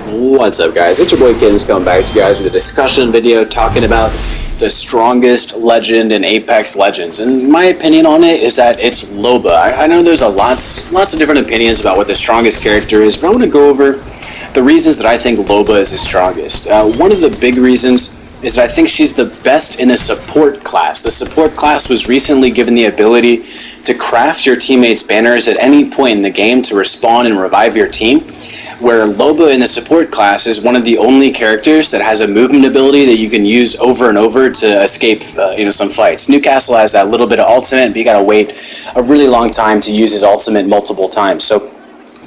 What's up, guys? It's your boy Kittens coming back to you guys with a discussion video talking about the strongest legend in Apex Legends. And my opinion on it is that it's Loba. I know there's lots of different opinions about what the strongest character is, but I want to go over the reasons that I think Loba is the strongest. One of the big reasons is that I think she's the best in the support class. The support class was recently given the ability to craft your teammates' banners at any point in the game to respawn and revive your team, where Loba in the support class is one of the only characters that has a movement ability that you can use over and over to escape some fights. Newcastle has that little bit of ultimate, but you gotta wait a really long time to use his ultimate multiple times. So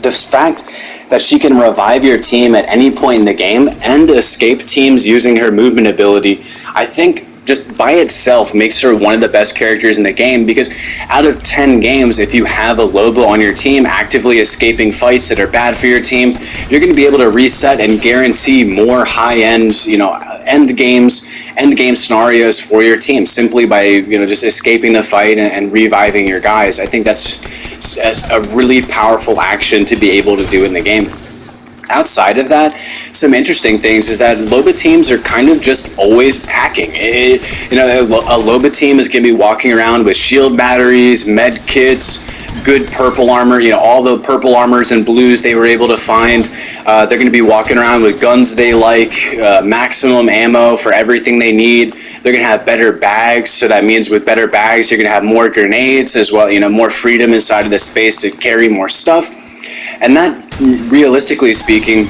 the fact that she can revive your team at any point in the game and escape teams using her movement ability, I think just by itself makes her one of the best characters in the game, because out of 10 games, if you have a Loba on your team actively escaping fights that are bad for your team, you're going to be able to reset and guarantee more high-end, end game scenarios for your team simply by, just escaping the fight and reviving your guys. I think that's just a really powerful action to be able to do in the game. Outside of that, some interesting things is that Loba teams are kind of just always packing. A Loba team is going to be walking around with shield batteries, med kits, good purple armor, all the purple armors and blues they were able to find. They're going to be walking around with guns they like, maximum ammo for everything they need. They're going to have better bags, so that means with better bags, you're going to have more grenades as well, more freedom inside of the space to carry more stuff. And that, realistically speaking,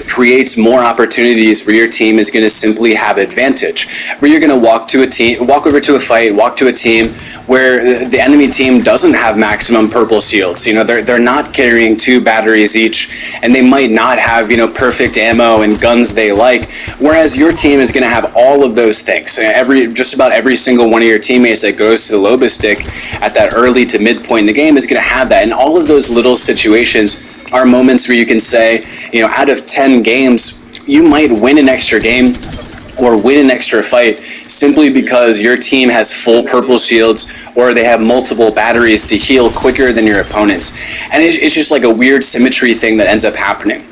creates more opportunities where your team is going to simply have advantage, where you're going to walk over to a fight, walk to a team where the enemy team doesn't have maximum purple shields. They're not carrying 2 batteries each, and they might not have, perfect ammo and guns they like, whereas your team is going to have all of those things. Just about every single one of your teammates that goes to the Loba stick at that early to mid point in the game is going to have that, and all of those little situations are moments where you can say, out of 10 games, you might win an extra game or win an extra fight simply because your team has full purple shields or they have multiple batteries to heal quicker than your opponents. And it's just like a weird symmetry thing that ends up happening.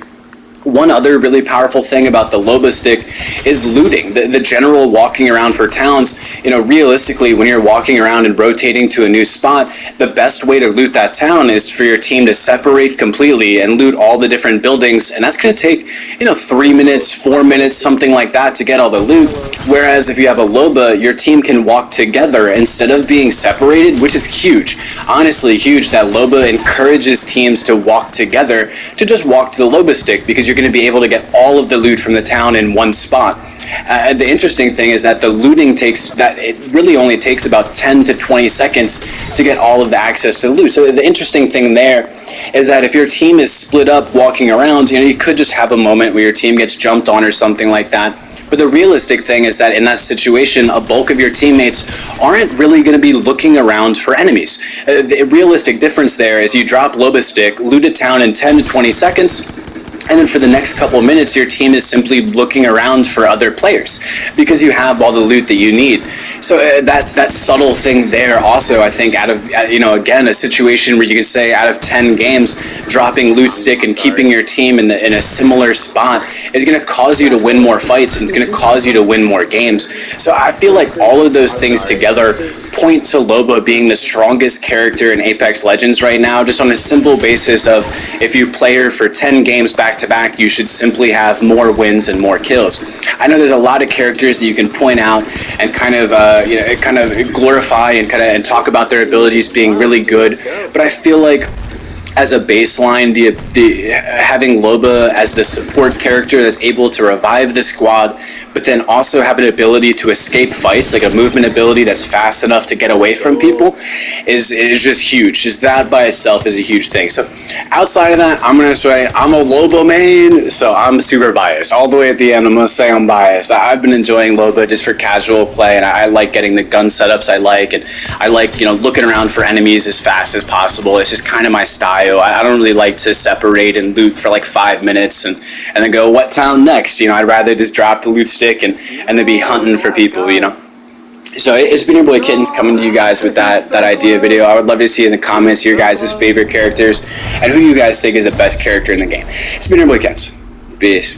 One other really powerful thing about the Loba stick is looting. The general walking around for towns, realistically, when you're walking around and rotating to a new spot, the best way to loot that town is for your team to separate completely and loot all the different buildings. And that's going to take, 3 minutes, 4 minutes, something like that to get all the loot. Whereas if you have a Loba, your team can walk together instead of being separated, which is huge. Honestly, huge that Loba encourages teams to walk together, to just walk to the Loba stick, because you're going to be able to get all of the loot from the town in one spot. The interesting thing is that the looting it really only takes about 10 to 20 seconds to get all of the access to the loot. So the interesting thing there is that if your team is split up walking around, you could just have a moment where your team gets jumped on or something like that. But the realistic thing is that in that situation, a bulk of your teammates aren't really going to be looking around for enemies. The realistic difference there is you drop Loba stick, loot a town in 10 to 20 seconds, and then for the next couple of minutes, your team is simply looking around for other players because you have all the loot that you need. So that subtle thing there also, I think, out of, again, a situation where you could say out of 10 games, dropping loot stick and keeping your team in a similar spot is going to cause you to win more fights, and it's going to cause you to win more games. So I feel like all of those things together point to Loba being the strongest character in Apex Legends right now, just on a simple basis of if you play her for 10 games back to back, you should simply have more wins and more kills. I know there's a lot of characters that you can point out and kind of glorify and talk about their abilities being really good, but I feel like as a baseline, the having Loba as the support character that's able to revive the squad, but then also have an ability to escape fights, like a movement ability that's fast enough to get away from people, is just huge. Just that by itself is a huge thing. So outside of that, I'm gonna say I'm a Loba main, so I'm super biased. All the way at the end, I'm gonna say I'm biased. I've been enjoying Loba just for casual play, and I like getting the gun setups I like, and I like looking around for enemies as fast as possible. It's just kind of my style. I don't really like to separate and loot for like 5 minutes and then go, what town next? I'd rather just drop the loot stick and then be hunting for people, So it's been your boy Kittens coming to you guys with that idea video. I would love to see in the comments your guys' favorite characters and who you guys think is the best character in the game. It's been your boy Kittens. Peace.